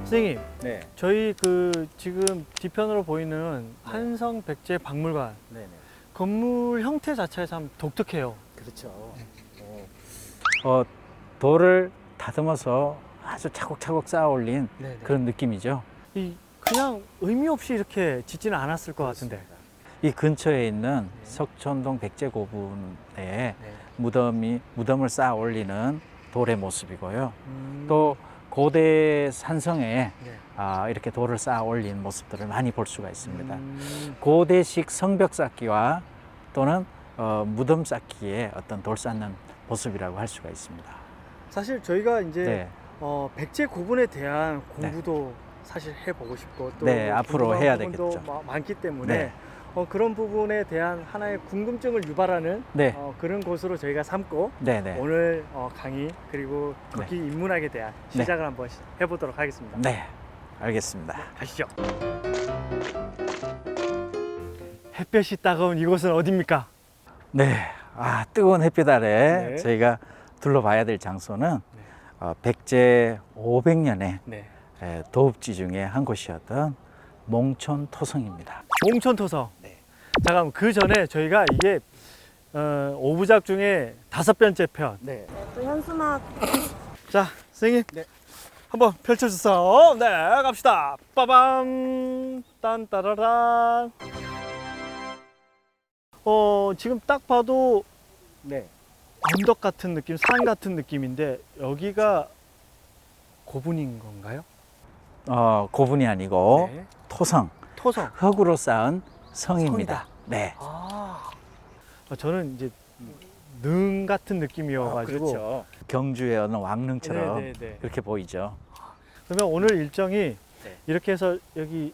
선생님, 네. 저희 지금 뒤편으로 보이는 한성 백제 박물관 네네. 건물 형태 자체가 참 독특해요. 그렇죠. 돌을 다듬어서 아주 차곡차곡 쌓아 올린 네네. 그런 느낌이죠. 그냥 의미 없이 이렇게 짓지는 않았을 것 같은데. 이 근처에 있는 석촌동 백제고분에 네. 무덤을 쌓아 올리는 돌의 모습이고요. 음. 또 고대 산성에 네. 이렇게 돌을 쌓아 올린 모습들을 많이 볼 수가 있습니다. 고대식 고대식 성벽 쌓기와 또는 무덤 쌓기의 어떤 돌 쌓는 모습이라고 할 수가 있습니다. 사실 저희가 이제 네, 백제 고분에 대한 공부도 사실 해보고 싶고 또 네, 앞으로 궁금한 해야 부분도 되겠죠. 많기 때문에 네. 그런 부분에 대한 하나의 궁금증을 유발하는 네, 그런 곳으로 저희가 삼고 네, 네. 오늘 강의 그리고 걷기 인문학에 대한 네. 시작을 한번 해보도록 하겠습니다. 네, 알겠습니다. 가시죠. 햇볕이 따가운 이곳은 어디입니까? 네, 뜨거운 햇빛 아래 네. 저희가 둘러봐야 될 장소는 백제 500년의 네. 도읍지 중에 한 곳이었던 몽촌토성입니다. 몽촌토성. 네. 잠깐 그 전에 저희가 이게 5부작 중에 5번째 편. 네. 또 현수막 자, 선생님. 네. 한번 펼쳐주세요. 네, 갑시다. 빠밤. 딴따라란. 지금 딱 봐도 네. 언덕 같은 느낌, 산 같은 느낌인데 여기가 고분인 건가요? 고분이 아니고 네. 토성, 토성. 흙으로 쌓은 성입니다. 네. 저는 이제 능 같은 느낌이어가지고. 그렇죠. 경주의 어느 왕릉처럼 네네네. 그렇게 보이죠. 그러면 오늘 일정이 네. 이렇게 해서 여기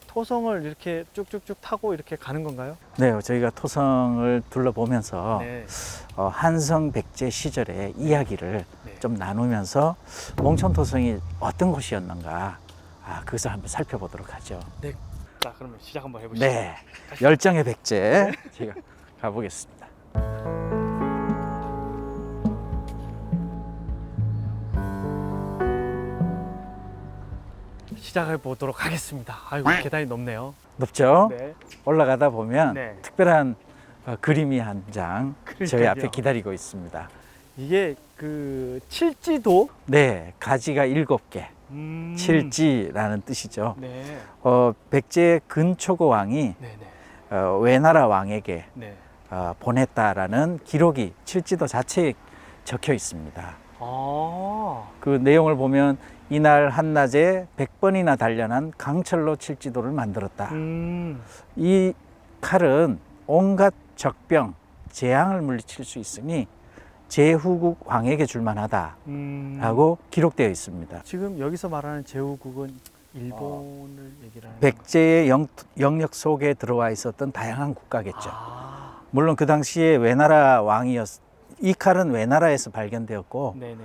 토성을 이렇게 쭉쭉쭉 타고 이렇게 가는 건가요? 네, 저희가 토성을 둘러보면서 네. 한성 백제 시절의 이야기를 네. 좀 나누면서 몽촌토성이 어떤 곳이었는가 그것을 한번 살펴보도록 하죠. 자, 그러면 시작 한번 해보시죠. 네, 열정의 백제 제가 가보겠습니다. 시작해 보도록 하겠습니다. 아이고, 계단이 높네요. 높죠? 네. 올라가다 보면 네. 특별한 그림이 한 장 저희 그러니까요. 앞에 기다리고 있습니다. 이게 그 칠지도. 네, 가지가 7개, 칠지라는 뜻이죠. 네. 백제 근초고 왕이 네네. 외나라 왕에게 네. 보냈다라는 기록이 칠지도 자체에 적혀 있습니다. 아. 그 내용을 보면 이날 한낮에 100번이나 단련한 강철로 칠지도를 만들었다. 이 칼은 온갖 적병, 재앙을 물리칠 수 있으니 제후국 왕에게 줄만하다라고 기록되어 있습니다. 지금 여기서 말하는 제후국은 일본을 얘기를 하는 백제의 영역 속에 들어와 있었던 다양한 국가겠죠. 아. 물론 그 당시에 외나라 이 칼은 외나라에서 발견되었고 네네.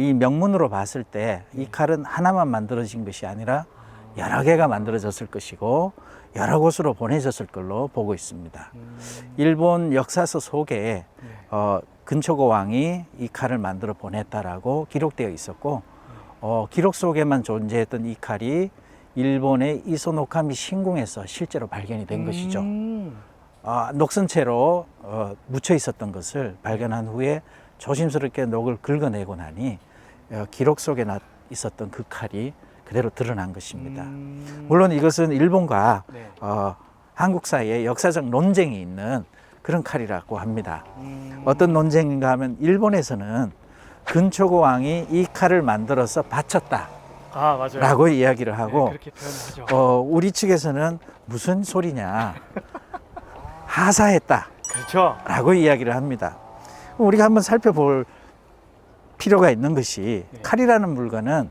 이 명문으로 봤을 때 이 칼은 하나만 만들어진 것이 아니라 여러 개가 만들어졌을 것이고 여러 곳으로 보내졌을 걸로 보고 있습니다. 일본 역사서 속에 네. 근초고 왕이 이 칼을 만들어 보냈다라고 기록되어 있었고 기록 속에만 존재했던 이 칼이 일본의 이소노카미 신궁에서 실제로 발견이 된 것이죠. 녹슨 채로 묻혀 있었던 것을 발견한 후에 조심스럽게 녹을 긁어내고 나니 기록 속에 있었던 그 칼이 그대로 드러난 것입니다. 물론 이것은 일본과 네. 한국 사이에 역사적 논쟁이 있는 그런 칼이라고 합니다. 어떤 논쟁인가 하면 일본에서는 근초고 왕이 이 칼을 만들어서 바쳤다 아, 맞아요. 라고 이야기를 하고 네, 그렇게 표현하죠. 우리 측에서는 무슨 소리냐 하사했다 그렇죠. 라고 이야기를 합니다. 우리가 한번 살펴볼 필요가 있는 것이 네. 칼이라는 물건은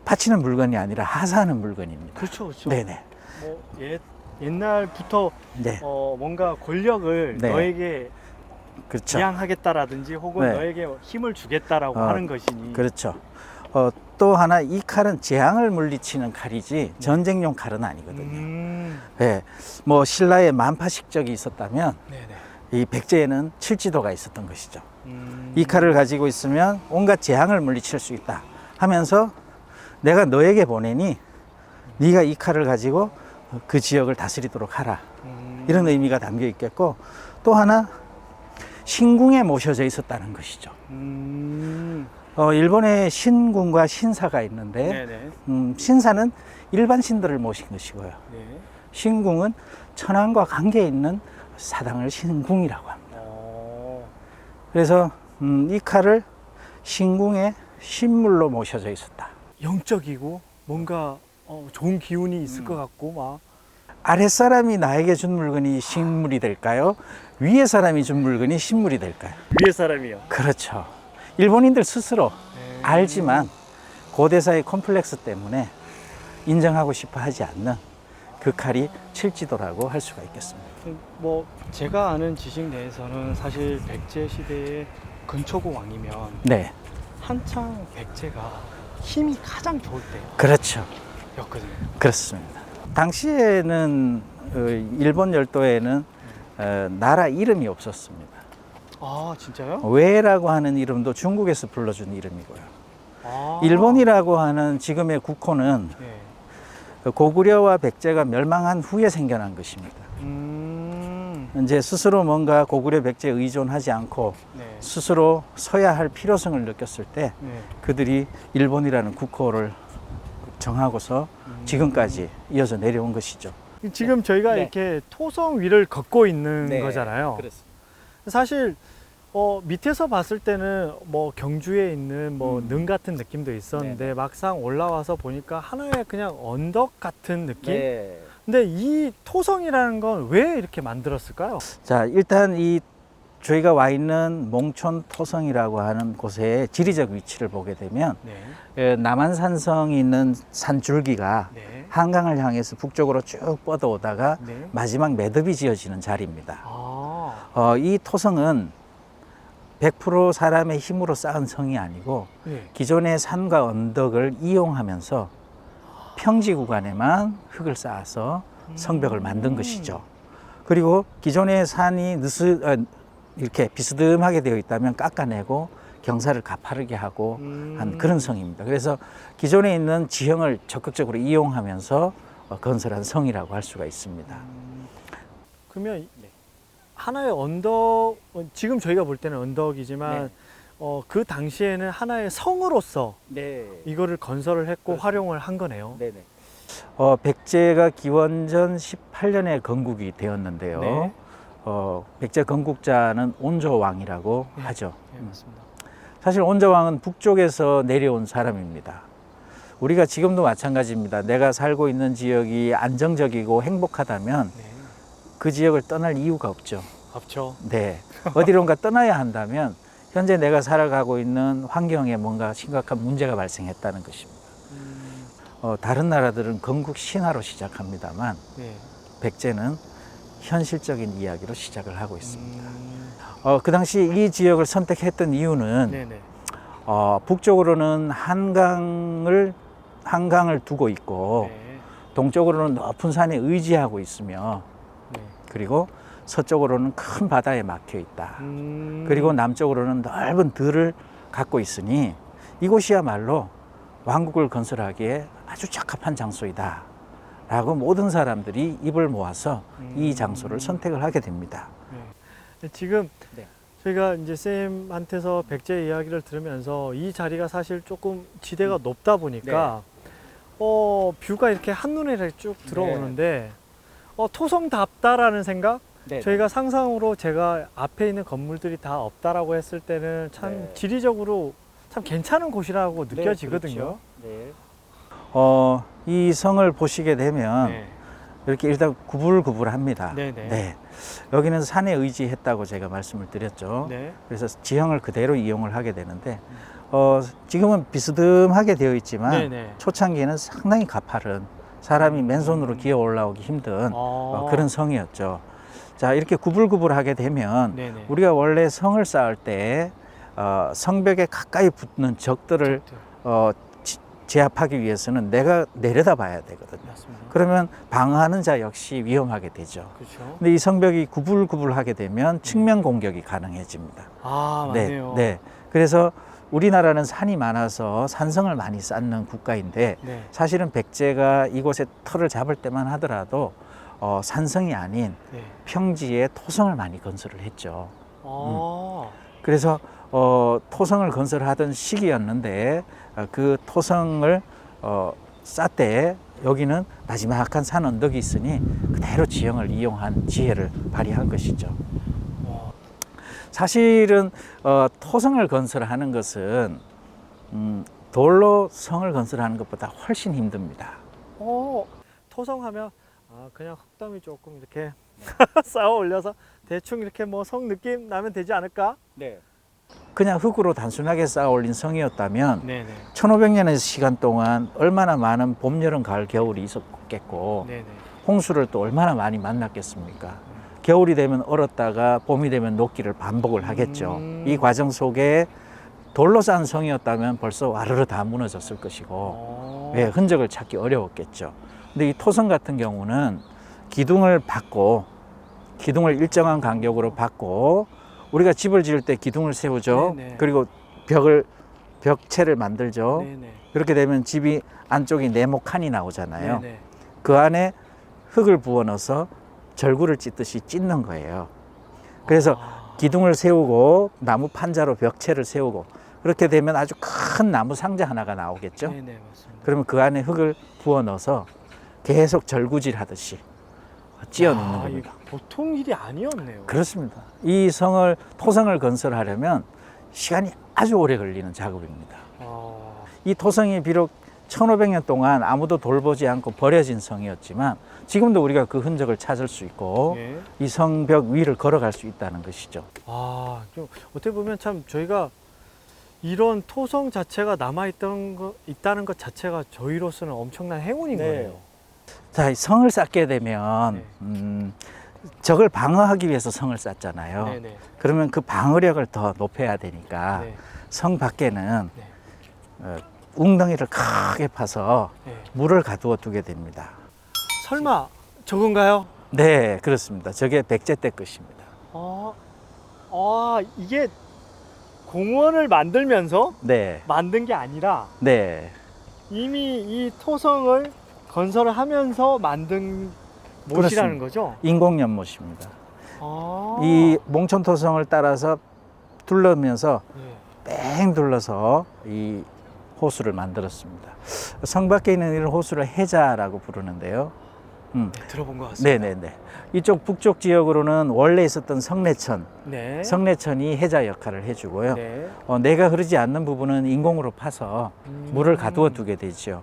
바치는 물건이 아니라 하사하는 물건입니다. 그렇죠, 그렇죠. 네네. 뭐 옛날부터 네. 뭔가 권력을 네. 너에게 그렇죠. 지향하겠다라든지 혹은 네. 너에게 힘을 주겠다라고 하는 것이니. 그렇죠. 또 하나 이 칼은 재앙을 물리치는 칼이지 전쟁용 칼은 아니거든요. 네. 뭐 신라의 만파식적이 있었다면 네네. 이 백제에는 칠지도가 있었던 것이죠. 이 칼을 가지고 있으면 온갖 재앙을 물리칠 수 있다 하면서 내가 너에게 보내니 네가 이 칼을 가지고 그 지역을 다스리도록 하라. 이런 의미가 담겨 있겠고, 또 하나 신궁에 모셔져 있었다는 것이죠. 일본에 신궁과 신사가 있는데 네네. 신사는 일반 신들을 모신 것이고요. 네. 신궁은 천황과 관계 있는 사당을 신궁이라고 합니다. 그래서 이 칼을 신궁의 신물로 모셔져 있었다. 영적이고 뭔가 좋은 기운이 있을 것 같고 막. 아랫사람이 나에게 준 물건이 신물이 될까요? 위에 사람이 준 물건이 신물이 될까요? 위에 사람이요. 그렇죠. 일본인들 스스로 네. 알지만 고대사의 콤플렉스 때문에 인정하고 싶어 하지 않는 그 칼이 칠지도라고 할 수가 있겠습니다. 뭐 제가 아는 지식 내에서는 사실 백제 시대의 근초고 왕이면 네, 한창 백제가 힘이 가장 좋을 그렇죠. 때였거든요. 그렇습니다. 당시에는 일본 열도에는 나라 이름이 없었습니다. 아 진짜요? 외라고 하는 이름도 중국에서 불러준 이름이고요. 아. 일본이라고 하는 지금의 국호는 네. 고구려와 백제가 멸망한 후에 생겨난 것입니다. 이제 스스로 뭔가 고구려 백제에 의존하지 않고 네. 스스로 서야 할 필요성을 느꼈을 때 네. 그들이 일본이라는 국호를 정하고서 지금까지 이어져 내려온 것이죠. 지금 저희가 네. 이렇게 토성 위를 걷고 있는 네, 거잖아요. 그렇습니다. 사실 밑에서 봤을 때는 뭐 경주에 있는 뭐 능 같은 느낌도 있었는데 네. 막상 올라와서 보니까 하나의 그냥 언덕 같은 느낌? 네. 근데 이 토성이라는 건 왜 이렇게 만들었을까요? 자, 일단 이 저희가 와 있는 몽촌 토성이라고 하는 곳의 지리적 위치를 보게 되면 네. 남한산성이 있는 산줄기가 네. 한강을 향해서 북쪽으로 쭉 뻗어오다가 네. 마지막 매듭이 지어지는 자리입니다. 아. 이 토성은 100% 사람의 힘으로 쌓은 성이 아니고 네. 기존의 산과 언덕을 이용하면서 평지 구간에만 흙을 쌓아서 성벽을 만든 것이죠. 그리고 기존의 산이 이렇게 비스듬하게 되어 있다면 깎아내고 경사를 가파르게 하고 한 그런 성입니다. 그래서 기존에 있는 지형을 적극적으로 이용하면서 건설한 성이라고 할 수가 있습니다. 그러면 하나의 언덕, 지금 저희가 볼 때는 언덕이지만 네. 그 당시에는 하나의 성으로서 네. 이거를 건설을 했고 그렇습니다. 활용을 한 거네요. 네네. 백제가 기원전 18년에 건국이 되었는데요. 네. 백제 건국자는 온조왕이라고 네. 하죠. 네, 맞습니다. 사실 온조왕은 북쪽에서 내려온 사람입니다. 우리가 지금도 마찬가지입니다. 내가 살고 있는 지역이 안정적이고 행복하다면 네. 그 지역을 떠날 이유가 없죠. 없죠. 네. 어디론가 떠나야 한다면 현재 내가 살아가고 있는 환경에 뭔가 심각한 문제가 발생했다는 것입니다. 다른 나라들은 건국 신화로 시작합니다만 네. 백제는 현실적인 이야기로 시작을 하고 있습니다. 그 당시 이 지역을 선택했던 이유는 네네. 북쪽으로는 한강을 두고 있고 네. 동쪽으로는 높은 산에 의지하고 있으며 네. 그리고 서쪽으로는 큰 바다에 막혀 있다. 음. 그리고 남쪽으로는 넓은 들을 갖고 있으니 이곳이야말로 왕국을 건설하기에 아주 적합한 장소이다 라고 모든 사람들이 입을 모아서 이 장소를 선택을 하게 됩니다. 네. 지금 네. 저희가 이제 쌤한테서 백제 이야기를 들으면서 이 자리가 사실 조금 지대가 높다 보니까 뷰가 이렇게 한눈에 이렇게 쭉 들어오는데 토성답다라는 생각? 저희가 상상으로 제가 앞에 있는 건물들이 다 없다라고 했을 때는 참 네. 지리적으로 참 괜찮은 곳이라고 느껴지거든요. 그렇죠. 네. 이 성을 보시게 되면 네. 이렇게 일단 구불구불합니다. 네네. 네. 여기는 산에 의지했다고 제가 말씀을 드렸죠. 네. 그래서 지형을 그대로 이용을 하게 되는데 지금은 비스듬하게 되어 있지만 네네. 초창기에는 상당히 가파른 사람이 맨손으로 기어 올라오기 힘든 그런 성이었죠. 자, 이렇게 구불구불하게 되면 네네. 우리가 원래 성을 쌓을 때 성벽에 가까이 붙는 적들을 제압하기 위해서는 내가 내려다 봐야 되거든요. 맞습니다. 그러면 방어하는 자 역시 위험하게 되죠. 그렇죠. 근데 이 성벽이 구불구불하게 되면 측면 공격이 가능해집니다. 아, 네, 맞네요. 네. 그래서 우리나라는 산이 많아서 산성을 많이 쌓는 국가인데 네. 사실은 백제가 이곳에 터를 잡을 때만 하더라도 산성이 아닌 네. 평지에 토성을 많이 건설을 했죠. 아. 그래서 토성을 건설하던 시기였는데 그 토성을 쌓되 여기는 나지막한 산 언덕이 있으니 그대로 지형을 이용한 지혜를 발휘한 것이죠. 와. 사실은 토성을 건설하는 것은 돌로 성을 건설하는 것보다 훨씬 힘듭니다. 토성하면 그냥 흙더미 조금 이렇게 쌓아 올려서 대충 이렇게 뭐 성 느낌 나면 되지 않을까? 네. 그냥 흙으로 단순하게 쌓아 올린 성이었다면 네네. 1500년의 시간 동안 얼마나 많은 봄, 여름, 가을, 겨울이 있었겠고 네네. 홍수를 또 얼마나 많이 만났겠습니까? 겨울이 되면 얼었다가 봄이 되면 녹기를 반복을 하겠죠. 이 과정 속에 돌로 쌓은 성이었다면 벌써 와르르 다 무너졌을 것이고 예, 흔적을 찾기 어려웠겠죠. 근데 이 토성 같은 경우는 기둥을 일정한 간격으로 받고 우리가 집을 지을 때 기둥을 세우죠. 네네. 그리고 벽체를 만들죠. 네네. 그렇게 되면 집이 안쪽이 네모칸이 나오잖아요. 네네. 그 안에 흙을 부어 넣어서 절구를 찢듯이 찢는 거예요. 그래서 기둥을 세우고 나무 판자로 벽체를 세우고 그렇게 되면 아주 큰 나무 상자 하나가 나오겠죠. 네네, 맞습니다. 그러면 그 안에 흙을 부어 넣어서 계속 절구질 하듯이 찧어 넣는 겁니다. 보통 일이 아니었네요. 그렇습니다. 이 토성을 건설하려면 시간이 아주 오래 걸리는 작업입니다. 이 토성이 비록 1500년 동안 아무도 돌보지 않고 버려진 성이었지만 지금도 우리가 그 흔적을 찾을 수 있고 예. 이 성벽 위를 걸어갈 수 있다는 것이죠. 좀 어떻게 보면 참 저희가 이런 토성 자체가 있다는 것 자체가 저희로서는 엄청난 행운인 거예요. 자, 이 성을 쌓게 되면 네. 적을 방어하기 위해서 성을 쌓잖아요. 네네. 그러면 그 방어력을 더 높여야 되니까 네. 성 밖에는 네. 웅덩이를 크게 파서 네. 물을 가두어 두게 됩니다. 설마 저건가요? 네, 그렇습니다. 저게 백제 때 것입니다. 이게 공원을 만들면서 네, 만든 게 아니라 네, 이미 이 토성을 건설을 하면서 만든 못이라는 거죠? 인공 연못입니다. 아. 이 몽촌토성을 따라서 둘러면서 네. 뺑 둘러서 이 호수를 만들었습니다. 성 밖에 있는 이런 호수를 해자라고 부르는데요. 네, 들어본 것 같습니다. 네네네. 이쪽 북쪽 지역으로는 원래 있었던 성내천, 네. 성내천이 해자 역할을 해주고요. 네. 내가 흐르지 않는 부분은 인공으로 파서 물을 가두어 두게 되죠.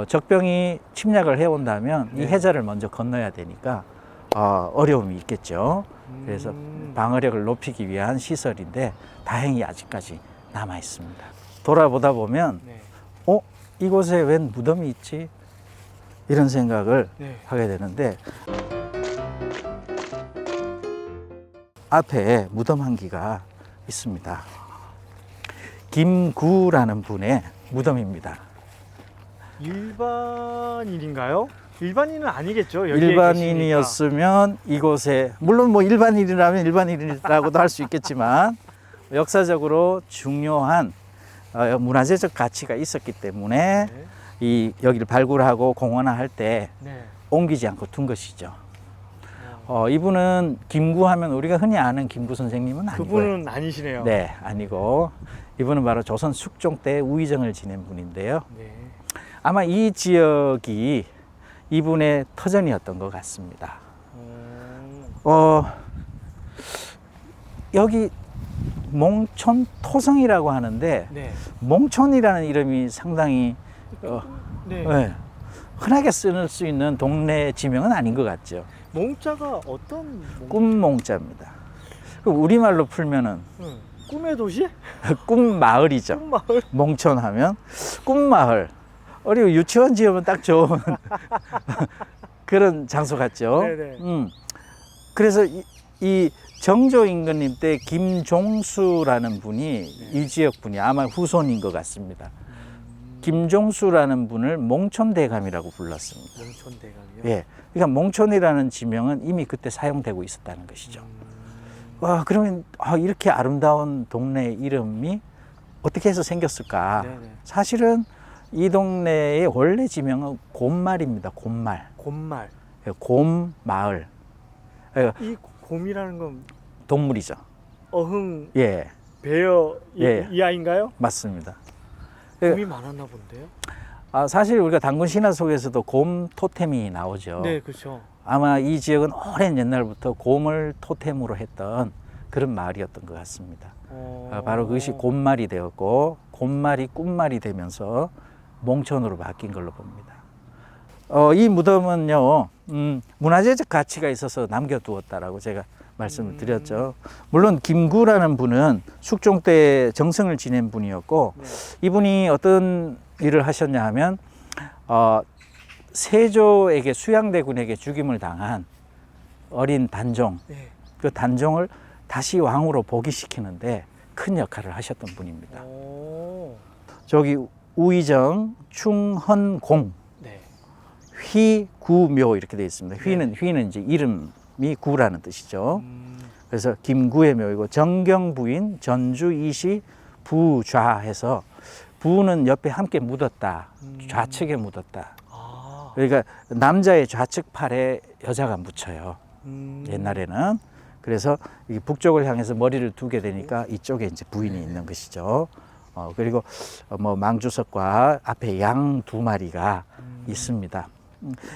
적병이 침략을 해온다면 이 네. 해자를 먼저 건너야 되니까 어려움이 있겠죠. 그래서 방어력을 높이기 위한 시설인데 다행히 아직까지 남아 있습니다. 돌아보다 보면 네. 이곳에 웬 무덤이 있지? 이런 생각을 네. 하게 되는데 앞에 무덤 한 기가 있습니다. 김구라는 분의 무덤입니다. 일반인인가요? 일반인은 아니겠죠. 여기에 일반인이었으면 이곳에 물론 뭐 일반인이라면 일반인이라고도 할 수 있겠지만 역사적으로 중요한 문화재적 가치가 있었기 때문에 계시니까. 여기를 발굴하고 공원화할 때 네. 옮기지 않고 둔 것이죠. 이분은 김구하면 우리가 흔히 아는 김구 선생님은 아니고요. 그분은 아니시네요. 네, 아니고 이분은 바로 조선 숙종 때 우의정을 지낸 분인데요. 네. 아마 이 지역이 이분의 터전이었던 것 같습니다. 여기 몽촌 토성이라고 하는데 네. 몽촌이라는 이름이 상당히 네. 네, 흔하게 쓸 수 있는 동네 지명은 아닌 것 같죠. 몽자가 어떤 꿈몽자입니다. 우리말로 풀면은 꿈의 도시? 꿈마을이죠. 꿈마을? 몽촌하면 꿈마을. 그리고 유치원 지으면 딱 좋은 그런 장소 같죠. 네네. 그래서 이 정조 임금님 때 김종수라는 분이 이 지역 분이 아마 후손인 것 같습니다. 김종수라는 분을 몽촌대감이라고 불렀습니다. 몽촌대감이요? 예, 그러니까 몽촌이라는 지명은 이미 그때 사용되고 있었다는 것이죠. 와, 그러면 이렇게 아름다운 동네 이름이 어떻게 해서 생겼을까? 네네. 사실은 이 동네의 원래 지명은 곰말입니다. 곰말. 곰말. 곰마을. 이 곰이라는 건 동물이죠. 어흥, 예, 베어 예. 이 아이인가요? 맞습니다. 곰이 많았나 본데요? 사실 우리가 단군 신화 속에서도 곰 토템이 나오죠. 네, 그렇죠. 아마 이 지역은 오랜 옛날부터 곰을 토템으로 했던 그런 마을이었던 것 같습니다. 바로 그것이 곰말이 되었고 곰말이 꿈말이 되면서 몽촌으로 바뀐 걸로 봅니다. 이 무덤은요, 문화재적 가치가 있어서 남겨두었다라고 제가 말씀을 드렸죠. 물론 김구라는 분은 숙종 때 정성을 지낸 분이었고, 네. 이분이 어떤 일을 하셨냐 하면 세조에게 수양대군에게 죽임을 당한 어린 단종, 네. 그 단종을 다시 왕으로 복위시키는데 큰 역할을 하셨던 분입니다. 오. 저기 우의정, 충헌공, 네. 휘구묘 이렇게 되어 있습니다. 휘는 이제 이름이 구라는 뜻이죠. 그래서 김구의 묘이고 정경 부인 전주이시 부좌해서 부는 옆에 함께 묻었다. 좌측에 묻었다. 아. 그러니까 남자의 좌측 팔에 여자가 묻혀요. 옛날에는. 그래서 이 북쪽을 향해서 머리를 두게 되니까 이쪽에 이제 부인이 있는 것이죠. 그리고 뭐 망주석과 앞에 양 두 마리가 있습니다.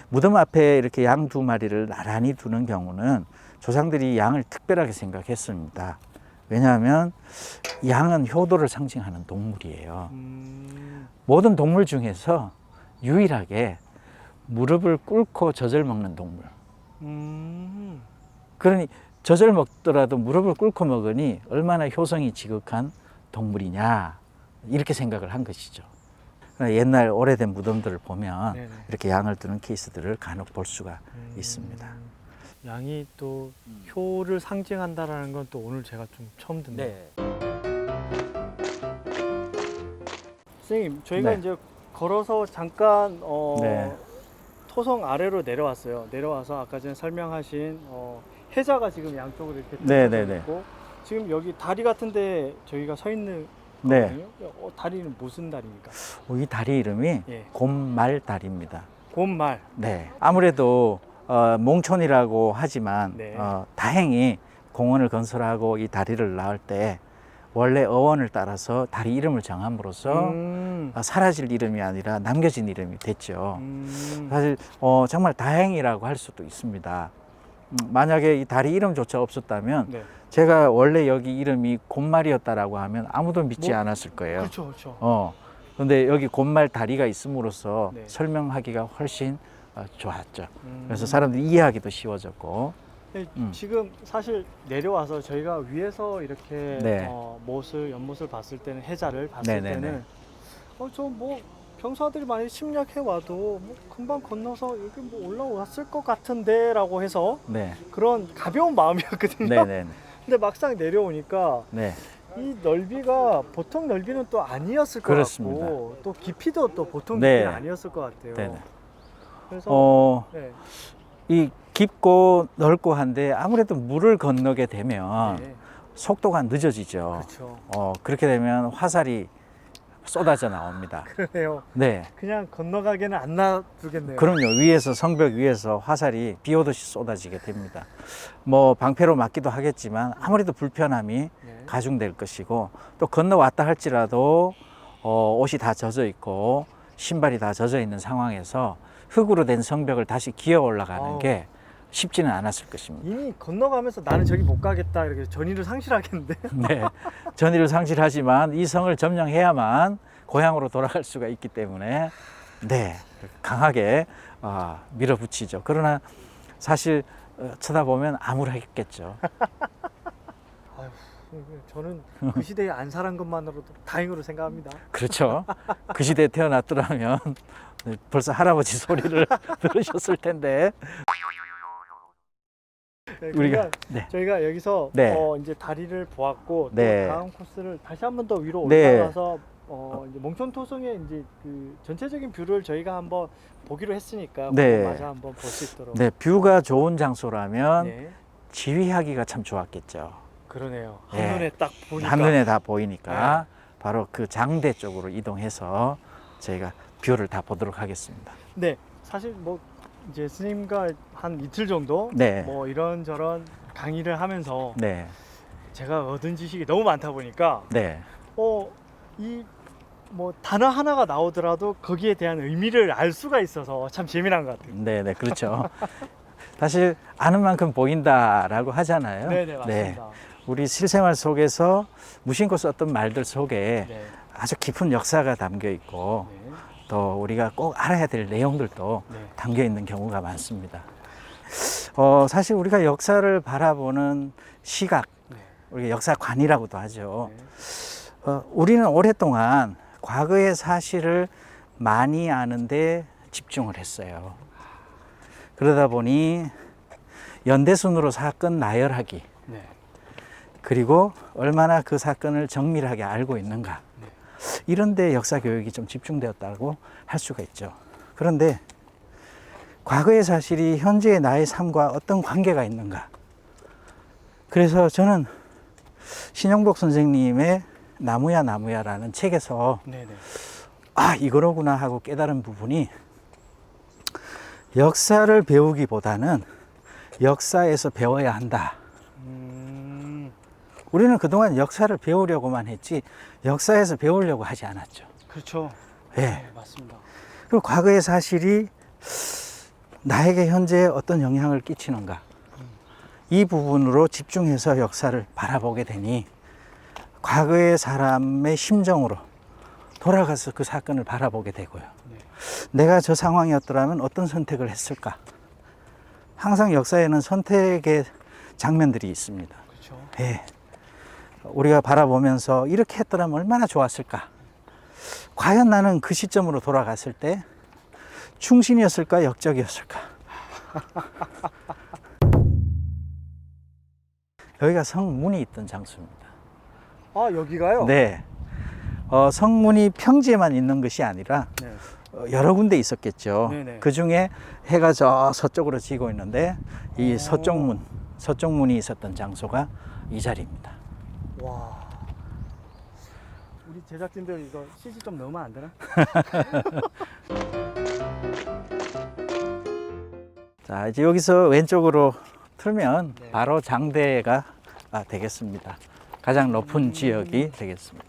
무덤 앞에 이렇게 양 두 마리를 나란히 두는 경우는 조상들이 양을 특별하게 생각했습니다. 왜냐하면 양은 효도를 상징하는 동물이에요. 모든 동물 중에서 유일하게 무릎을 꿇고 젖을 먹는 동물. 그러니 젖을 먹더라도 무릎을 꿇고 먹으니 얼마나 효성이 지극한 동물이냐 이렇게 생각을 한 것이죠. 옛날 오래된 무덤들을 보면 네네. 이렇게 양을 두는 케이스들을 간혹 볼 수가 있습니다. 양이 또 효를 상징한다라는 건 또 오늘 제가 좀 처음 듣네요. 선생님, 저희가 네. 이제 걸어서 잠깐 네. 토성 아래로 내려왔어요. 내려와서 아까 전에 설명하신 해자가 지금 양쪽으로 이렇게 네, 펼쳐져 네, 네. 있고 지금 여기 다리 같은데 저희가 서 있는 네. 거거든요. 다리는 무슨 다리입니까? 이 다리 이름이 예. 곰말 다리입니다. 곰말. 네. 아무래도 몽촌이라고 하지만 네. 다행히 공원을 건설하고 이 다리를 낳을 때 원래 어원을 따라서 다리 이름을 정함으로써 사라질 이름이 아니라 남겨진 이름이 됐죠. 사실 정말 다행이라고 할 수도 있습니다. 만약에 이 다리 이름조차 없었다면 네. 제가 원래 여기 이름이 곰말이었다라고 하면 아무도 믿지 않았을 거예요. 그렇죠, 그렇죠. 그런데 여기 곰말 다리가 있음으로써 네. 설명하기가 훨씬 좋았죠. 그래서 사람들이 이해하기도 쉬워졌고. 네, 지금 사실 내려와서 저희가 위에서 이렇게 네. 연못을 봤을 때는 해자를 봤을 네네네. 때는 저 뭐 병사들이 만약에 침략해 와도 뭐 금방 건너서 여기 뭐 올라왔을 것 같은데라고 해서 네. 그런 가벼운 마음이었거든요. 네네. 근데 막상 내려오니까 네. 이 넓이가 보통 넓이는 또 아니었을 것 그렇습니다. 같고 또 깊이도 또 보통 네. 깊이는 아니었을 것 같아요. 네네. 그래서 네. 이 깊고 넓고 한데 아무래도 물을 건너게 되면 네. 속도가 늦어지죠. 그렇죠. 그렇게 되면 화살이 쏟아져 나옵니다. 그러네요. 네. 그냥 건너가게는 안 놔두겠네요. 그럼요. 위에서 성벽 위에서 화살이 비 오듯이 쏟아지게 됩니다. 뭐 방패로 맞기도 하겠지만 아무래도 불편함이 네. 가중될 것이고 또 건너왔다 할지라도 옷이 다 젖어 있고 신발이 다 젖어 있는 상황에서 흙으로 된 성벽을 다시 기어 올라가는 게 쉽지는 않았을 것입니다. 이미 건너가면서 나는 저기 못 가겠다 이렇게 전의를 상실하겠는데. 네, 전의를 상실하지만 이 성을 점령해야만 고향으로 돌아갈 수가 있기 때문에 네, 강하게 밀어붙이죠. 그러나 사실 쳐다보면 암울하겠죠. 아유, 저는 그 시대에 안 살은 것만으로도 다행으로 생각합니다. 그렇죠. 그 시대에 태어났더라면 벌써 할아버지 소리를 들으셨을 텐데. 네, 우리가 그러니까 저희가 여기서 네. 이제 다리를 보았고 네. 또 다음 코스를 다시 한 번 더 위로 네. 올라가서 이제 몽촌 토성의 이제 그 전체적인 뷰를 저희가 한번 보기로 했으니까 네. 마저 한번 볼 수 있도록. 네, 뷰가 좋은 장소라면 네. 지휘하기가 참 좋았겠죠. 그러네요. 네. 한눈에 딱 보니까. 한눈에 다 보이니까 바로 그 장대 쪽으로 이동해서 저희가 뷰를 다 보도록 하겠습니다. 네, 사실 뭐 이제 스님과 한 이틀 정도 네. 뭐 이런저런 강의를 하면서 네. 제가 얻은 지식이 너무 많다 보니까 네. 이 뭐 단어 하나가 나오더라도 거기에 대한 의미를 알 수가 있어서 참 재미난 것 같아요. 네, 네, 그렇죠. 사실 아는 만큼 보인다라고 하잖아요. 네네, 맞습니다. 우리 실생활 속에서 무심코 썼던 말들 속에 네. 아주 깊은 역사가 담겨 있고 네. 또 우리가 꼭 알아야 될 내용들도 네. 담겨 있는 경우가 많습니다. 사실 우리가 역사를 바라보는 시각, 네. 우리가 역사관이라고도 하죠. 네. 우리는 오랫동안 과거의 사실을 많이 아는데 집중을 했어요. 그러다 보니 연대순으로 사건 나열하기, 네. 그리고 얼마나 그 사건을 정밀하게 알고 있는가, 네. 이런 데 역사 교육이 좀 집중되었다고 할 수가 있죠. 그런데 과거의 사실이 현재의 나의 삶과 어떤 관계가 있는가. 그래서 저는 신영복 선생님의 나무야 나무야라는 책에서 네네. 아, 이거로구나 하고 깨달은 부분이, 역사를 배우기보다는 역사에서 배워야 한다. 우리는 그동안 역사를 배우려고만 했지 역사에서 배우려고 하지 않았죠. 그렇죠. 예. 네, 맞습니다. 그리고 과거의 사실이 나에게 현재 어떤 영향을 끼치는가, 이 부분으로 집중해서 역사를 바라보게 되니 과거의 사람의 심정으로 돌아가서 그 사건을 바라보게 되고요. 네. 내가 저 상황이었더라면 어떤 선택을 했을까. 항상 역사에는 선택의 장면들이 있습니다. 그렇죠. 예. 우리가 바라보면서 이렇게 했더라면 얼마나 좋았을까. 과연 나는 그 시점으로 돌아갔을 때 충신이었을까, 역적이었을까. 여기가 성문이 있던 장소입니다. 아, 여기가요? 네. 성문이 평지에만 있는 것이 아니라 네. 여러 군데 있었겠죠. 네네. 그 중에 해가 저 서쪽으로 지고 있는데 이 서쪽문이 있었던 장소가 이 자리입니다. 와. 우리 제작진들 이거 CG 좀 넣으면 안 되나? 자, 이제 여기서 왼쪽으로 틀면 네. 바로 장대가 되겠습니다. 가장 높은 지역이 되겠습니다.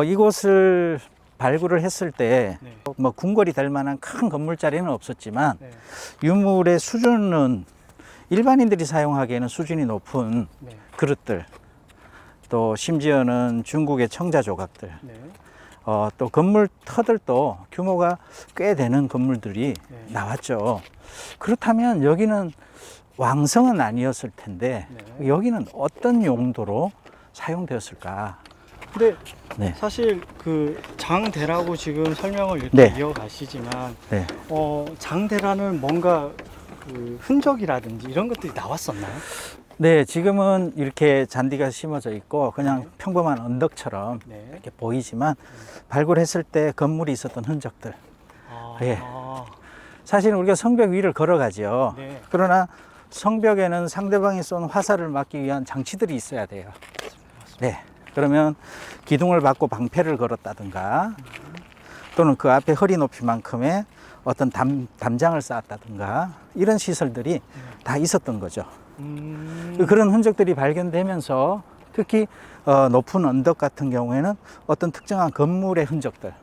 이곳을 발굴을 했을 때 네. 뭐 궁궐이 될 만한 큰 건물자리는 없었지만 네. 유물의 수준은 일반인들이 사용하기에는 수준이 높은 네. 그릇들, 또 심지어는 중국의 청자 조각들, 네. 또 건물 터들도 규모가 꽤 되는 건물들이 네. 나왔죠. 그렇다면 여기는 왕성은 아니었을 텐데 네. 여기는 어떤 용도로 사용되었을까? 근데 네. 사실 그 장대라고 지금 설명을 이렇게 네. 이어가시지만 네. 장대라는 뭔가 그 흔적이라든지 이런 것들이 나왔었나요? 네, 지금은 이렇게 잔디가 심어져 있고 그냥 네. 평범한 언덕처럼 네. 이렇게 보이지만 발굴했을 때 건물이 있었던 흔적들. 아, 예. 사실 우리가 성벽 위를 걸어가죠. 네. 그러나 성벽에는 상대방이 쏜 화살을 막기 위한 장치들이 있어야 돼요. 네. 그러면 기둥을 받고 방패를 걸었다든가 또는 그 앞에 허리 높이만큼의 어떤 담장을 쌓았다든가 이런 시설들이 다 있었던 거죠. 그런 흔적들이 발견되면서 특히 높은 언덕 같은 경우에는 어떤 특정한 건물의 흔적들,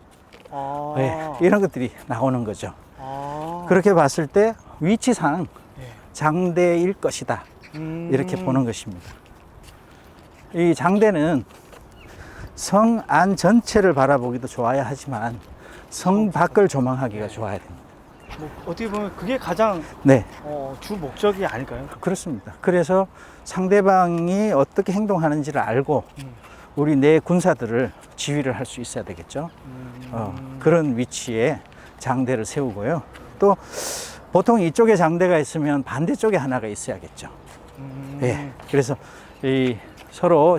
아, 네, 이런 것들이 나오는 거죠. 아, 그렇게 봤을 때 위치상 네. 장대일 것이다, 이렇게 보는 것입니다. 이 장대는 성 안 전체를 바라보기도 좋아야 하지만 성 밖을 조망하기가 좋아야 됩니다. 뭐 어떻게 보면 그게 가장 네, 주 목적이 아닐까요? 그렇습니다. 그래서 상대방이 어떻게 행동하는지를 알고 우리 내 군사들을 지휘를 할 수 있어야 되겠죠. 그런 위치에 장대를 세우고요. 또 보통 이쪽에 장대가 있으면 반대쪽에 하나가 있어야겠죠. 예. 그래서 이 서로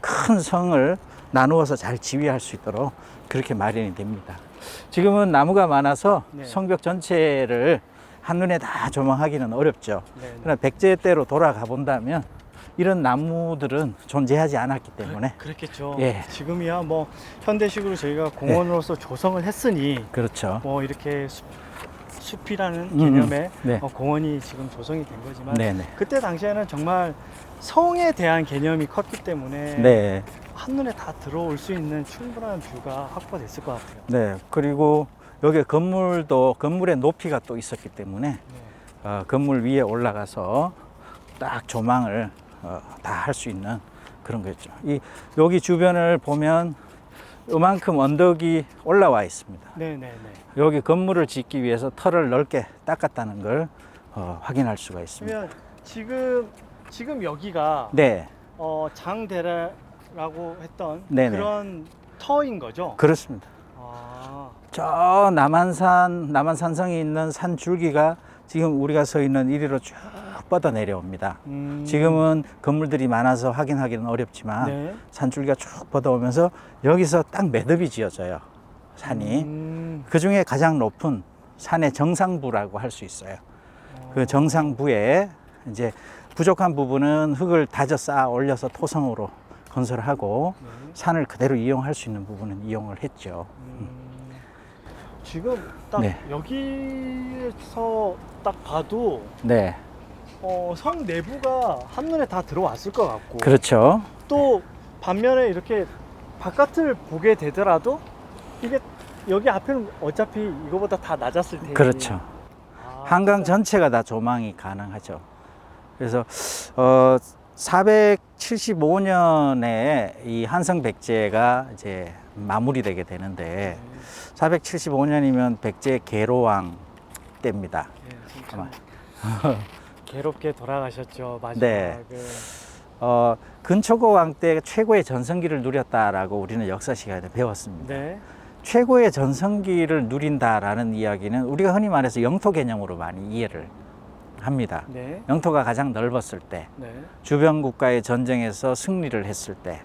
큰 성을 나누어서 잘 지휘할 수 있도록 그렇게 마련이 됩니다. 지금은 나무가 많아서 네. 성벽 전체를 한눈에 다 조망하기는 어렵죠. 네. 그러나 백제 때로 돌아가 본다면 이런 나무들은 존재하지 않았기 때문에 그랬겠죠. 예. 지금이야 뭐 현대식으로 저희가 공원으로서 조성을 했으니 그렇죠. 뭐 이렇게 숲이라는 개념의 네. 공원이 지금 조성이 된 거지만 네네. 그때 당시에는 정말 성에 대한 개념이 컸기 때문에 네. 한눈에 다 들어올 수 있는 충분한 뷰가 확보됐을 것 같아요. 네. 그리고 여기 건물도 건물의 높이가 또 있었기 때문에 네. 건물 위에 올라가서 딱 조망을 다 할 수 있는 그런 거죠. 여기 주변을 보면 이만큼 언덕이 올라와 있습니다. 네네네. 여기 건물을 짓기 위해서 털을 넓게 닦았다는 걸 확인할 수가 있습니다. 그러면 지금 여기가 네, 장대라고 했던 네네. 그런 터인 거죠? 그렇습니다. 아, 저 남한산성이 있는 산 줄기가 지금 우리가 서 있는 이리로 쭉 뻗어 내려옵니다. 지금은 건물들이 많아서 확인하기는 어렵지만 네. 산줄기가 쭉 뻗어오면서 여기서 딱 매듭이 지어져요. 산이. 그 중에 가장 높은 산의 정상부라고 할 수 있어요. 그 정상부에 이제 부족한 부분은 흙을 다져 쌓아 올려서 토성으로 건설하고 네. 산을 그대로 이용할 수 있는 부분은 이용을 했죠. 지금 딱 네. 여기에서 딱 봐도 네, 성 내부가 한눈에 다 들어왔을 것 같고 그렇죠. 또 반면에 이렇게 바깥을 보게 되더라도 이게 여기 앞에는 어차피 이거보다 다 낮았을 테니 그렇죠. 아, 한강 전체가 다 조망이 가능하죠. 그래서 475년에 이 한성백제가 이제 마무리되게 되는데 475년이면 백제 계로왕 때입니다. 네, 진짜 아마. 괴롭게 돌아가셨죠 마지막에. 네. 근초고 왕 때 최고의 전성기를 누렸다라고 우리는 역사 시간에 배웠습니다. 네. 최고의 전성기를 누린다라는 이야기는 우리가 흔히 말해서 영토 개념으로 많이 이해를 합니다. 네. 영토가 가장 넓었을 때, 네. 주변 국가의 전쟁에서 승리를 했을 때,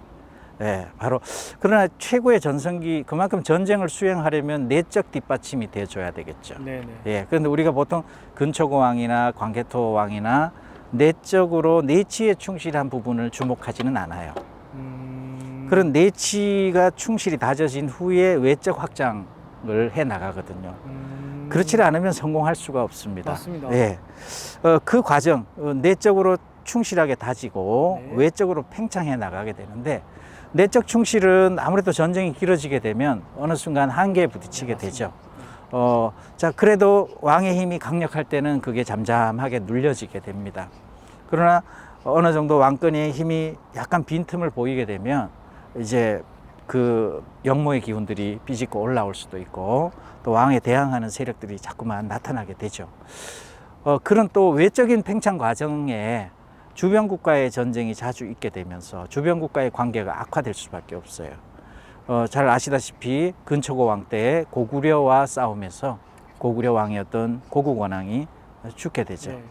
바로. 그러나 최고의 전성기, 그만큼 전쟁을 수행하려면 내적 뒷받침이 돼줘야 되겠죠. 네네. 그런데 우리가 보통 근초고 왕이나 광개토 왕이나 내적으로 내치에 충실한 부분을 주목하지는 않아요. 그런 내치가 충실히 다져진 후에 외적 확장을 해 나가거든요. 그렇지 않으면 성공할 수가 없습니다. 맞습니다. 그 과정, 내적으로 충실하게 다지고 네. 외적으로 팽창해 나가게 되는데 내적 충실은 아무래도 전쟁이 길어지게 되면 어느 순간 한계에 부딪히게 되죠. 자, 그래도 왕의 힘이 강력할 때는 그게 잠잠하게 눌려지게 됩니다. 그러나 어느 정도 왕권의 힘이 약간 빈틈을 보이게 되면 이제 그 영모의 기운들이 비집고 올라올 수도 있고 또 왕에 대항하는 세력들이 자꾸만 나타나게 되죠. 그런 또 외적인 팽창 과정에 주변 국가의 전쟁이 자주 있게 되면서 주변 국가의 관계가 악화될 수밖에 없어요. 잘 아시다시피 근초고 왕 때 고구려와 싸움에서 고구려 왕이었던 고국 원왕이 죽게 되죠. 네.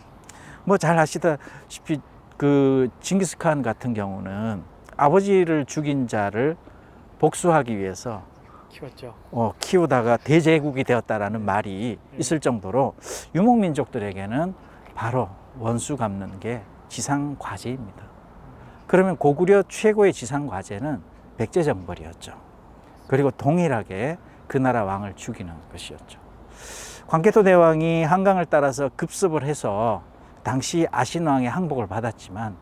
뭐 잘 아시다시피 그 징기스칸 같은 경우는 아버지를 죽인 자를 복수하기 위해서 키웠죠. 키우다가 대제국이 되었다라는 말이 있을 정도로 유목민족들에게는 바로 원수 갚는 게 지상 과제입니다. 그러면 고구려 최고의 지상 과제는 백제정벌이었죠. 그리고 동일하게 그 나라 왕을 죽이는 것이었죠. 광개토 대왕이 한강을 따라서 급습을 해서 당시 아신왕의 항복을 받았지만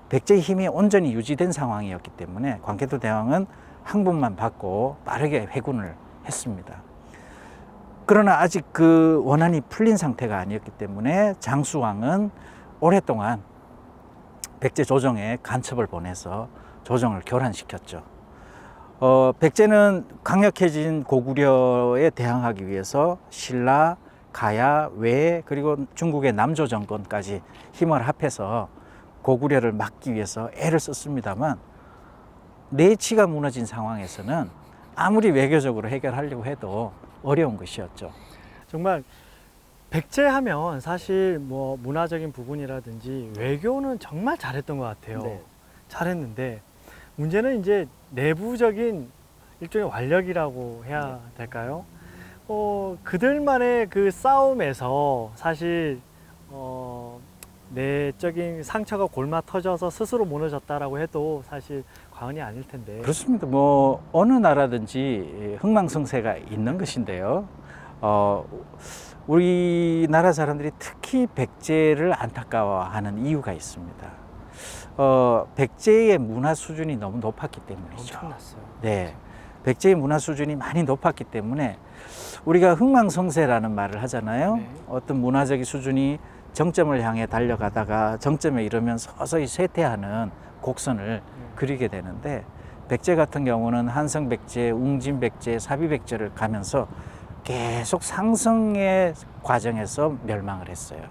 백제의 힘이 온전히 유지된 상황이었기 때문에 광개토 대왕은 항복만 받고 빠르게 회군을 했습니다. 그러나 아직 그 원한이 풀린 상태가 아니었기 때문에 장수왕은 오랫동안 백제 조정에 간첩을 보내서 조정을 교란시켰죠. 백제는 강력해진 고구려에 대항하기 위해서 신라, 가야, 외 그리고 중국의 남조 정권까지 힘을 합해서 고구려를 막기 위해서 애를 썼습니다만 내치가 무너진 상황에서는 아무리 외교적으로 해결하려고 해도 어려운 것이었죠. 정말 백제하면 사실 뭐 문화적인 부분이라든지 외교는 정말 잘했던 것 같아요. 네. 잘했는데 문제는 이제 내부적인 일종의 완력이라고 해야 될까요? 그들만의 그 싸움에서 사실 내적인 상처가 골마 터져서 스스로 무너졌다라고 해도 사실 과언이 아닐 텐데. 그렇습니다. 뭐 어느 나라든지 흥망성쇠가 있는 것인데요. 우리나라 사람들이 특히 백제를 안타까워하는 이유가 있습니다. 백제의 문화 수준이 너무 높았기 때문이죠. 엄청났어요. 네, 백제의 문화 수준이 많이 높았기 때문에 우리가 흥망성쇠라는 말을 하잖아요. 네. 어떤 문화적인 수준이 정점을 향해 달려가다가 정점에 이르면 서서히 쇠퇴하는 곡선을 그리게 되는데, 백제 같은 경우는 한성백제, 웅진백제, 사비백제를 가면서 계속 상승의 과정에서 멸망을 했어요.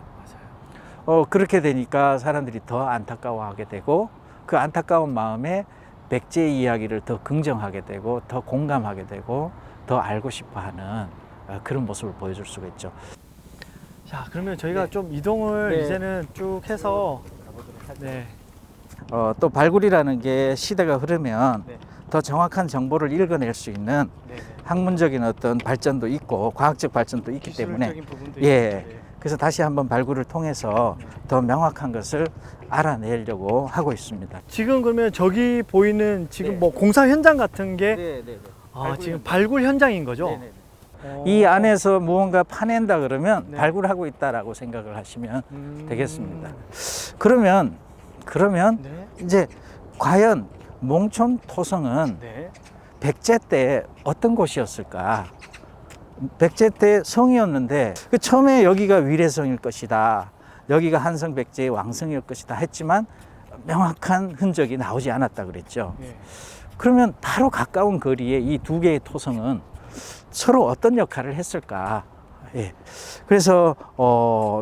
맞아요. 그렇게 되니까 사람들이 더 안타까워하게 되고, 그 안타까운 마음에 백제의 이야기를 더 긍정하게 되고, 더 공감하게 되고, 더 알고 싶어 하는 그런 모습을 보여줄 수가 있죠. 자, 그러면 저희가 네. 좀 이동을 네. 이제는 쭉 해서 네. 또 발굴이라는 게 시대가 흐르면 네. 더 정확한 정보를 읽어낼 수 있는 네. 학문적인 어떤 발전도 있고 과학적 발전도 있기 때문에, 기술적인 부분도 예. 있고, 네. 그래서 다시 한번 발굴을 통해서 더 명확한 것을 알아내려고 하고 있습니다. 지금 그러면 저기 보이는 지금 네. 뭐 공사 현장 같은 게 네. 지금 발굴 현장인 거죠? 이 안에서 무언가 파낸다 그러면 네. 발굴하고 있다라고 생각을 하시면 되겠습니다. 그러면 네. 이제 과연 몽촌 토성은 네. 백제 때 어떤 곳이었을까? 백제 때 성이었는데 처음에 여기가 위례성일 것이다, 여기가 한성백제의 왕성일 것이다 했지만 명확한 흔적이 나오지 않았다 그랬죠. 네. 그러면 바로 가까운 거리에 이 두 개의 토성은 서로 어떤 역할을 했을까? 예. 그래서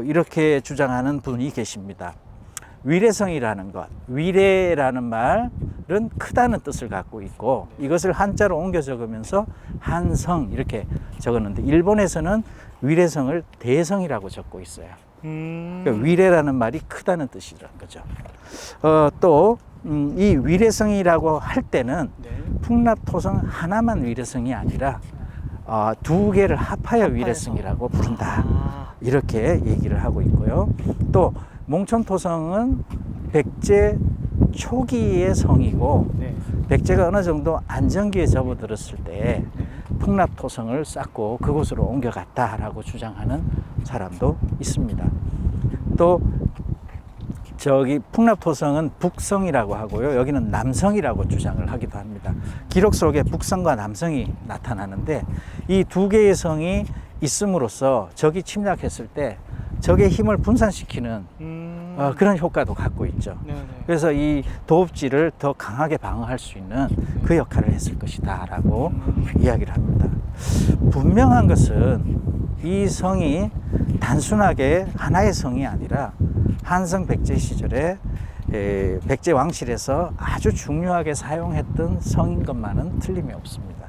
이렇게 주장하는 분이 계십니다. 위례성이라는 것, 위례라는 말은 크다는 뜻을 갖고 있고, 이것을 한자로 옮겨 적으면서 한성 이렇게 적었는데, 일본에서는 위례성을 대성이라고 적고 있어요. 그러니까 위례라는 말이 크다는 뜻이라는 거죠. 또 이 위례성이라고 할 때는 네. 풍납토성 하나만 위례성이 아니라 두 개를 합하여 위례성이라고 부른다, 이렇게 얘기를 하고 있고요. 또 몽촌토성은 백제 초기의 성이고, 네. 백제가 어느 정도 안정기에 접어들었을 때 풍납토성을 쌓고 그곳으로 옮겨갔다라고 주장하는 사람도 있습니다. 또 저기 풍납토성은 북성이라고 하고요, 여기는 남성이라고 주장을 하기도 합니다. 기록 속에 북성과 남성이 나타나는데, 이 두 개의 성이 있음으로써 적이 침략했을 때 적의 힘을 분산시키는 그런 효과도 갖고 있죠. 네. 그래서 이 도읍지를 더 강하게 방어할 수 있는 그 역할을 했을 것이다 라고 이야기를 합니다. 분명한 것은 이 성이 단순하게 하나의 성이 아니라 한성 백제 시절에 백제 왕실에서 아주 중요하게 사용했던 성인 것만은 틀림이 없습니다.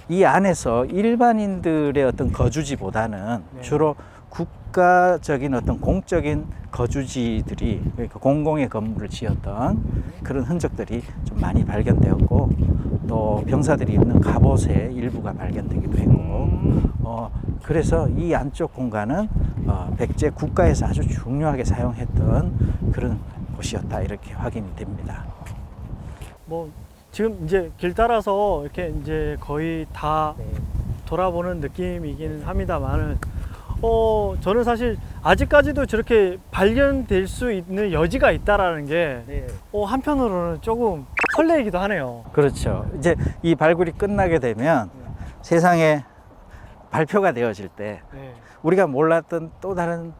이 안에서 일반인들의 어떤 거주지보다는 네. 주로 국가적인 어떤 공적인 거주지들이, 그러니까 공공의 건물을 지었던 그런 흔적들이 좀 많이 발견되었고, 또 병사들이 입는 갑옷의 일부가 발견되기도 했고, 그래서 이 안쪽 공간은 백제 국가에서 아주 중요하게 사용했던 그런 곳이었다, 이렇게 확인이 됩니다. 뭐 지금 이제 길 따라서 이렇게 이제 거의 다 돌아보는 느낌이긴 합니다만은, 저는 사실 아직까지도 저렇게 발견될 수 있는 여지가 있다라는 게 한편으로는 조금 설레이기도 하네요. 그렇죠. 이제 이 발굴이 끝나게 되면 세상에 발표가 되어질 때 네. 우리가 몰랐던 또 다른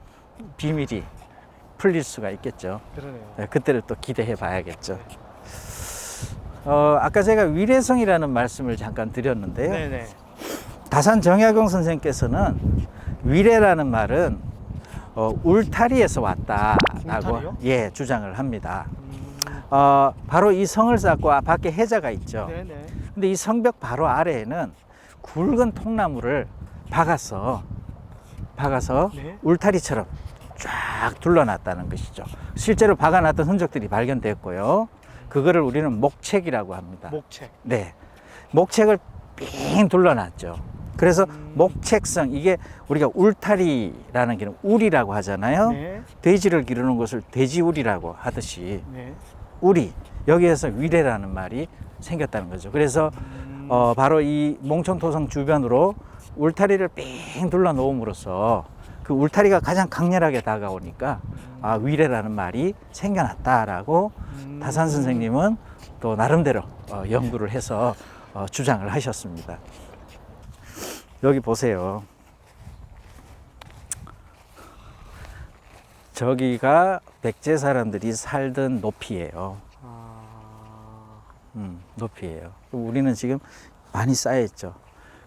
비밀이 풀릴 수가 있겠죠. 그러네요. 네, 그때를 또 기대해 봐야겠죠. 아까 제가 위례성이라는 말씀을 잠깐 드렸는데요. 네네. 다산 정약용 선생께서는 위례라는 말은 울타리에서 왔다라고 울타리요? 주장을 합니다. 바로 이 성을 쌓고 밖에 해자가 있죠. 네네. 근데 이 성벽 바로 아래에는 굵은 통나무를 박아서 네. 울타리처럼 쫙 둘러놨다는 것이죠. 실제로 박아놨던 흔적들이 발견됐고요. 그거를 우리는 목책이라고 합니다. 목책. 네, 목책을 삥 둘러놨죠. 그래서 목책성, 이게 우리가 울타리라는 게 우리라고 하잖아요. 네. 돼지를 기르는 것을 돼지우리라고 하듯이 네. 우리, 여기에서 위례라는 말이 생겼다는 거죠. 그래서 바로 이 몽촌토성 주변으로 울타리를 삥 둘러 놓음으로써 그 울타리가 가장 강렬하게 다가오니까 위례라는 말이 생겨났다라고 다산 선생님은 또 나름대로 연구를 해서 주장을 하셨습니다. 여기 보세요. 저기가 백제 사람들이 살던 높이예요. 높이예요. 우리는 지금 많이 쌓여 있죠.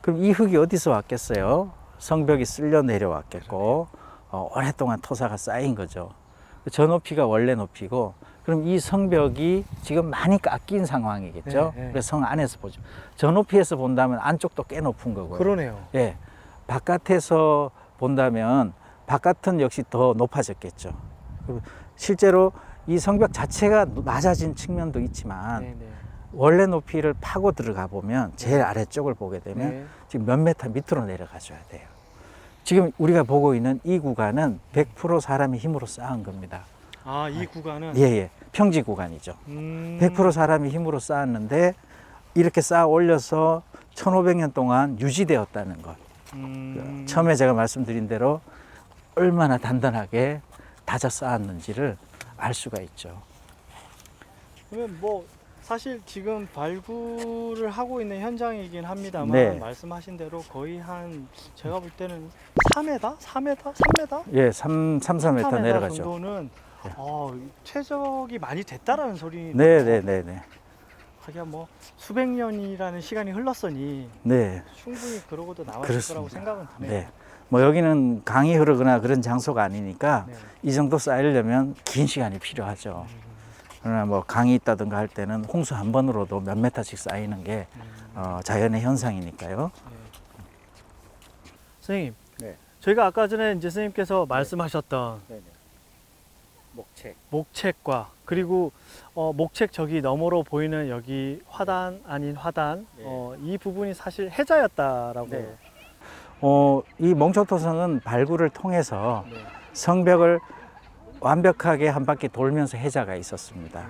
그럼 이 흙이 어디서 왔겠어요? 성벽이 쓸려 내려왔겠고 오랫동안 토사가 쌓인 거죠. 저 높이가 원래 높이고, 그럼 이 성벽이 지금 많이 깎인 상황이겠죠. 네, 네. 그래서 성 안에서 보죠. 저 높이에서 본다면 안쪽도 꽤 높은 거고요. 그러네요. 예, 바깥에서 본다면 바깥은 역시 더 높아졌겠죠. 그리고 실제로 이 성벽 자체가 낮아진 측면도 있지만 네, 네. 원래 높이를 파고 들어가 보면 제일 아래쪽을 보게 되면 네. 지금 몇 메타 밑으로 내려가줘야 돼요. 지금 우리가 보고 있는 이 구간은 100% 사람의 힘으로 쌓은 겁니다. 이 구간은 예, 예. 평지 구간이죠. 100% 사람이 힘으로 쌓았는데 이렇게 쌓아 올려서 1500년 동안 유지되었다는 것. 처음에 제가 말씀드린 대로 얼마나 단단하게 다져 쌓았는지를 알 수가 있죠. 그러면 뭐 사실 지금 발굴을 하고 있는 현장이긴 합니다만 네. 말씀하신 대로 거의 한 제가 볼 때는 3m? 4m? 3m? 예, 4m 내려가죠. 정도는 네. 최적이 많이 됐다라는 소리. 네, 네, 네, 네. 하기야 뭐 수백 년이라는 시간이 흘렀으니 네. 충분히 그러고도 남았을 그렇습니다. 거라고 생각은 드네요. 네. 뭐 여기는 강이 흐르거나 그런 장소가 아니니까 네. 이 정도 쌓이려면 긴 시간이 필요하죠. 그러나 뭐 강이 있다든가 할 때는 홍수 한 번으로도 몇 메타씩 쌓이는 게 자연의 현상이니까요. 선생님, 네. 저희가 아까 전에 이제 선생님께서 말씀하셨던 목책. 목책과 그리고 목책 저기 너머로 보이는 여기 화단 아닌 화단 네. 이 부분이 사실 해자였다라고. 네. 이 몽촌토성은 발굴을 통해서 네. 성벽을 완벽하게 한 바퀴 돌면서 해자가 있었습니다. 네.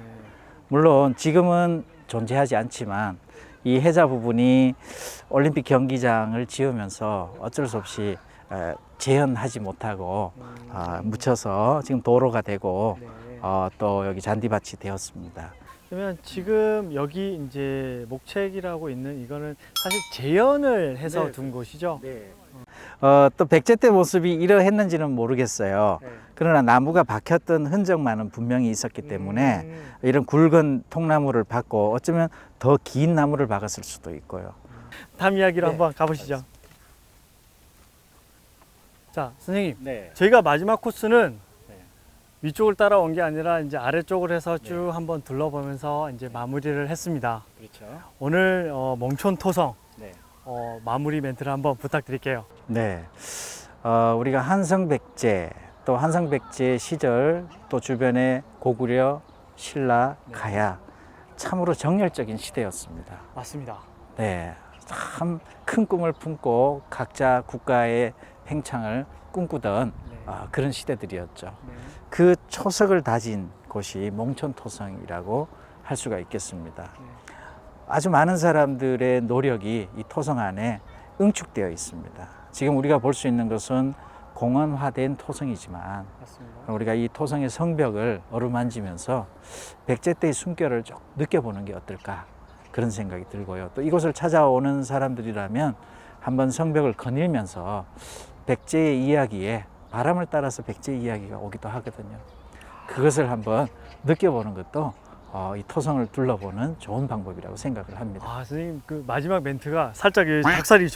물론 지금은 존재하지 않지만 이 해자 부분이 올림픽 경기장을 지으면서 어쩔 수 없이 재현하지 못하고 묻혀서 지금 도로가 되고 네. 또 여기 잔디밭이 되었습니다. 그러면 지금 여기 이제 목책이라고 있는 이거는 사실 재현을 해서 네. 둔 곳이죠. 또 백제 때 모습이 이러했는지는 모르겠어요. 네. 그러나 나무가 박혔던 흔적만은 분명히 있었기 때문에 이런 굵은 통나무를 박고 어쩌면 더 긴 나무를 박았을 수도 있고요. 다음 이야기로 네. 한번 가보시죠. 자, 선생님, 네. 저희가 마지막 코스는 네. 위쪽을 따라온 게 아니라 이제 아래쪽을 해서 쭉 네. 한번 둘러보면서 이제 마무리를 했습니다. 그렇죠. 오늘 몽촌토성 네. 마무리 멘트를 한번 부탁드릴게요. 네. 우리가 한성백제, 또 한성백제 시절, 또 주변에 고구려, 신라, 네. 가야, 참으로 정열적인 시대였습니다. 맞습니다. 네. 참 큰 꿈을 품고 각자 국가의 팽창을 꿈꾸던 네. 그런 시대들이었죠. 네. 그 초석을 다진 곳이 몽촌토성이라고 할 수가 있겠습니다. 네. 아주 많은 사람들의 노력이 이 토성 안에 응축되어 있습니다. 지금 우리가 볼 수 있는 것은 공원화된 토성이지만 맞습니다. 우리가 이 토성의 성벽을 어루만지면서 백제 때의 숨결을 좀 느껴보는 게 어떨까 그런 생각이 들고요. 또 이곳을 찾아오는 사람들이라면 한번 성벽을 거닐면서 백제의 이야기에 바람을 따라서 백제의 이야기가 오기도 하거든요. 그것을 한번 느껴보는 것도 이 토성을 둘러보는 좋은 방법이라고 생각을 합니다. 선생님 그 마지막 멘트가 살짝 닭살이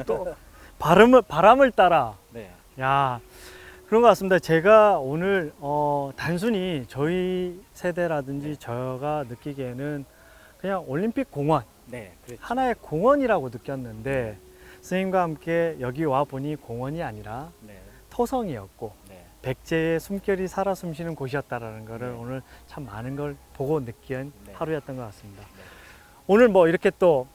또 바람을 따라. 네. 야, 그런 것 같습니다. 제가 오늘 단순히 저희 세대라든지 저가 느끼기에는 그냥 올림픽 공원, 네, 그렇죠. 하나의 공원이라고 느꼈는데 선생님과 함께 여기 와 보니 공원이 아니라 네, 토성이었고 네, 백제의 숨결이 살아 숨쉬는 곳이었다라는 것을 네. 오늘 참 많은 걸 보고 느낀 네. 하루였던 것 같습니다. 네. 오늘 뭐 이렇게 또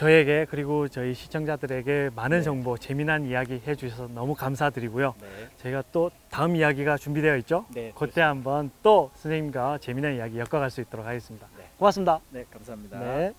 저에게 그리고 저희 시청자들에게 많은 네. 정보, 재미난 이야기 해주셔서 너무 감사드리고요. 네. 저희가 또 다음 이야기가 준비되어 있죠? 네, 그때 한번 또 선생님과 재미난 이야기 엮어갈 수 있도록 하겠습니다. 네. 고맙습니다. 네, 감사합니다. 네.